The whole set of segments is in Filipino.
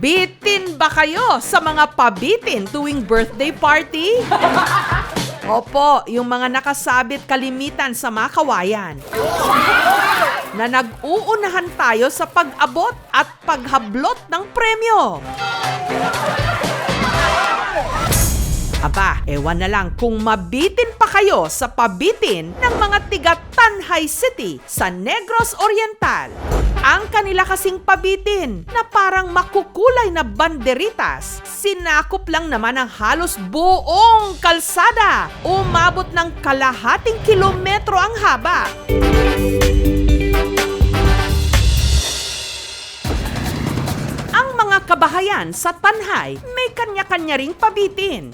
Bitin ba kayo sa mga pabitin tuwing birthday party? Opo, yung mga nakasabit kalimitan sa mga kawayan. Na nag-uunahan tayo sa pag-abot at paghablot ng premyo. Aba, ewan na lang kung mabitin pa kayo sa pabitin ng mga tiga Tanhay City sa Negros Oriental. Ang kanila kasing pabitin na parang makukulay na banderitas, sinakop lang naman ang halos buong kalsada. Umabot ng kalahating kilometro ang haba. Ang mga kabahayan sa Tanhay may kanya-kanya ring pabitin.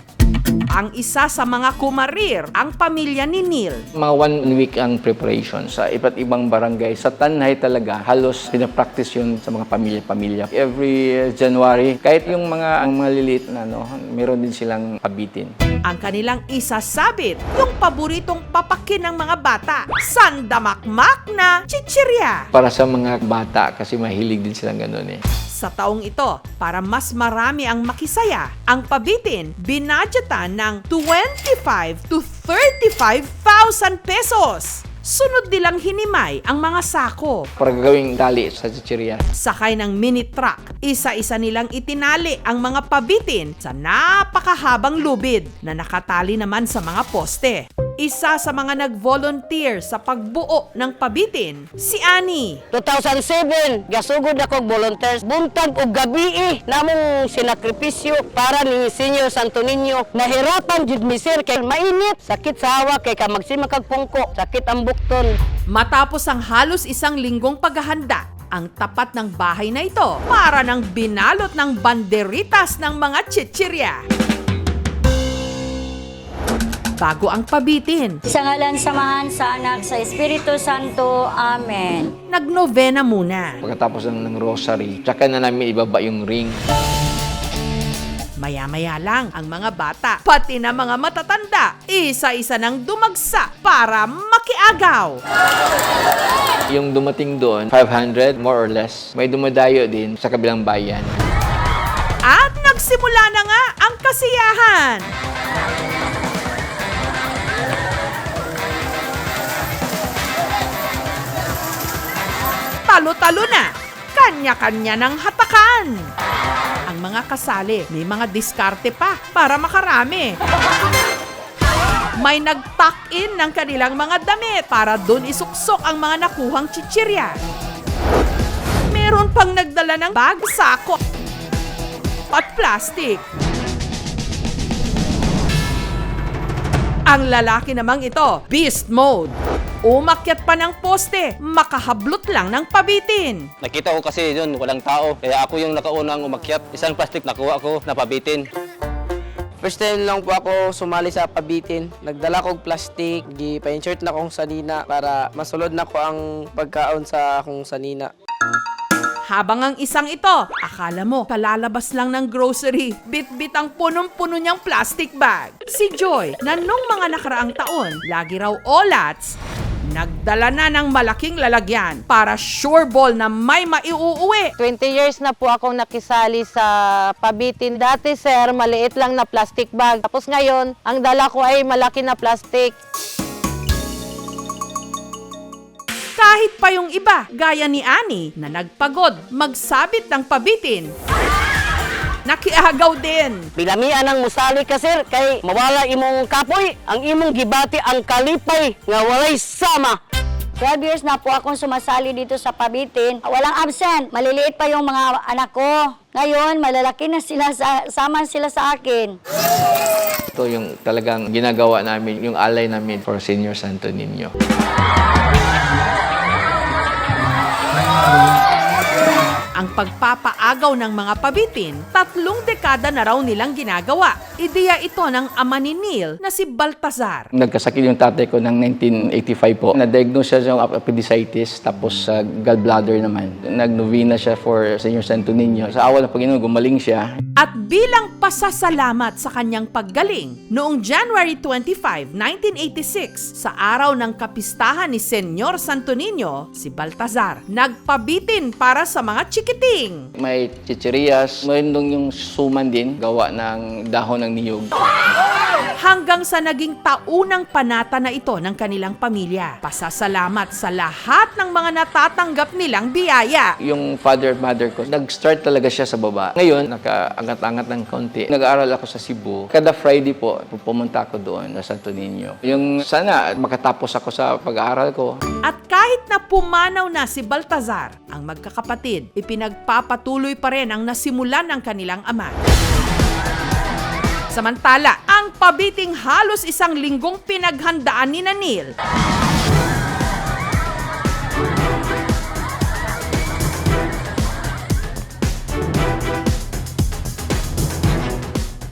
Ang isa sa mga kumarir, ang pamilya ni Neil. Mga 1 week ang preparation sa iba't ibang barangay. Sa Tanhay talaga, halos pinapractice yun sa mga pamilya-pamilya. Every January, kahit yung mga liliit na, meron din silang pabitin. Ang kanilang isasabit, yung paboritong papakin ng mga bata, sandamakmak na chichirya. Para sa mga bata, kasi mahilig din silang ganun eh. Sa taong ito, para mas marami ang makisaya, ang pabitin binadgetan ng 25 to 35,000 pesos. Sunod nilang hinimay ang mga sako. Para gagawing tali sa chichirya. Sakay ng mini truck, isa-isa nilang itinali ang mga pabitin sa napakahabang lubid na nakatali naman sa mga poste. Isa sa mga nag-volunteer sa pagbuo ng pabitin, si Annie. 2007, gasugod akong volunteers. Buntag o gabi namong sinakripisyo para ni Senior Santo Niño. Nahirapan jud mi sir kay mainit, sakit sa hawak kay ka magsimakag pungko, sakit ang bukton. Matapos ang halos isang linggong paghahanda, ang tapat ng bahay na ito para ng binalot ng banderitas ng mga chichirya. Bago ang pabitin, Sa ngalan, samahan sa anak, sa Espiritu Santo. Amen. nagnovena muna. Pagkatapos ng rosary, tsaka na namin ibaba yung ring. Maya-maya lang ang mga bata, pati na mga matatanda, isa-isa nang dumagsa para makiagaw. Yung dumating doon, 500 more or less. May dumadayo din sa kabilang bayan. At nagsimula na nga ang kasiyahan. Talo-talo na, kanya-kanya ng hatakan. Ang mga kasali, may mga diskarte pa para makarami. May nag-tuck in ng kanilang mga damit para doon isuksok ang mga nakuhang chichirya. Meron pang nagdala ng bag, sako at plastic. Ang lalaki namang ito, beast mode. Umakyat pa ng poste, makahablot lang ng pabitin. Nakita ko kasi yun, walang tao. Kaya ako yung nakaunang umakyat. Isang plastic nakuha ko, napabitin. First time lang po ako sumali sa pabitin. Nagdala kong plastic, pa-insert na kong sanina para masulod na ko ang pagkaon sa akong sanina. Habang ang isang ito, akala mo kalalabas lang ng grocery, bit-bit ang punong-puno niyang plastic bag. Si Joy, na nung mga nakaraang taon, lagi raw olats, nagdala na ng malaking lalagyan para sure ball na may maiuuwi. 20 years na po akong nakisali sa pabitin. Dati sir, maliit lang na plastic bag. Tapos ngayon, ang dala ko ay malaki na plastic. Kahit pa yung iba, gaya ni Annie, na nagpagod magsabit ng pabitin, nakiagaw din. Bilamian ang musali ka sir, kay mawala imong kapoy. Ang imong gibati ang kalipay nga walay sama. 12 years na po akong sumasali dito sa pabitin. Walang absent. Maliliit pa yung mga anak ko. Ngayon, malalaki na sila, sama sila sa akin. Ito yung talagang ginagawa namin, yung alay namin for Senior Santo Niño. Ang pagpapaagaw ng mga pabitin, 3 dekada na raw nilang ginagawa. Ideya ito ng ama ni Neil na si Baltazar. Nagkasakit yung tatay ko ng 1985 po. Na-diagnose siya ng appendicitis, tapos sa gallbladder naman. Nag-novena siya for Senior Santo Niño. Sa awa ng Panginoon, gumaling siya. At bilang pasasalamat sa kanyang paggaling, noong January 25, 1986, sa araw ng kapistahan ni Senyor Santo Niño, si Baltazar nagpabitin para sa mga chikiting. May chichirias, mayroon yung suman din, gawa ng dahon ng niyog. Hanggang sa naging taunang panata na ito ng kanilang pamilya. Pasasalamat sa lahat ng mga natatanggap nilang biyaya. Yung father at mother ko, nag-start talaga siya sa baba. Ngayon, nakaangat-angat ng konti. Nag-aaral ako sa Cebu. Kada Friday po, pumunta ako doon sa Santo Niño. Yung sana makatapos ako sa pag-aaral ko. At kahit na pumanaw na si Baltazar, ang magkakapatid, ipinagpapatuloy pa rin ang nasimulan ng kanilang ama. Samantala, ang pabiting halos isang linggong pinaghandaan ni Neil.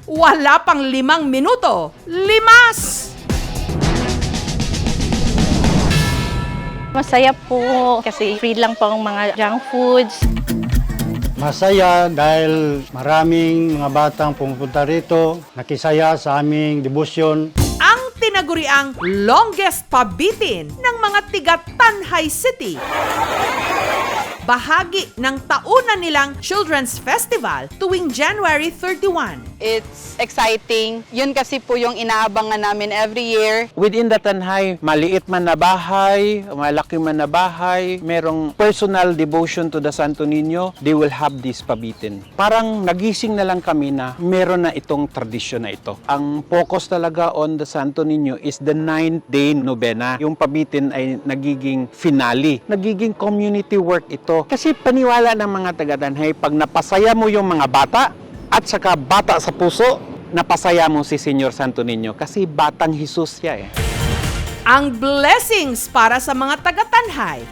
Wala pang 5 minuto, limas! Masaya po kasi free lang po ang mga junk foods. Masaya dahil maraming mga batang pumupunta rito, nakisaya sa aming debosyon. Ang tinaguriang longest pabitin ng mga tiga Tanhay City. Bahagi ng taunan nilang Children's Festival tuwing January 31. It's exciting. Yun kasi po yung inaabangan namin every year. Within the Tanhay, maliit man na bahay, malaki man na bahay, merong personal devotion to the Santo Niño, they will have this pabitin. Parang nagising na lang kami na meron na itong tradisyon na ito. Ang focus talaga on the Santo Niño is the 9th day novena. Yung pabitin ay nagiging finale. Nagiging community work ito. Kasi paniwala ng mga taga-Tanhay, pag napasaya mo yung mga bata, at saka bata sa puso, napasaya mo si Senyor Santo Niño kasi batang Jesus siya eh. Ang blessings para sa mga taga-Tanhay.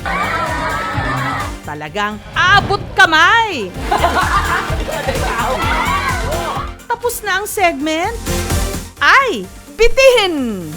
Talagang abot kamay. Tapos na ang segment. Ay, bitihin!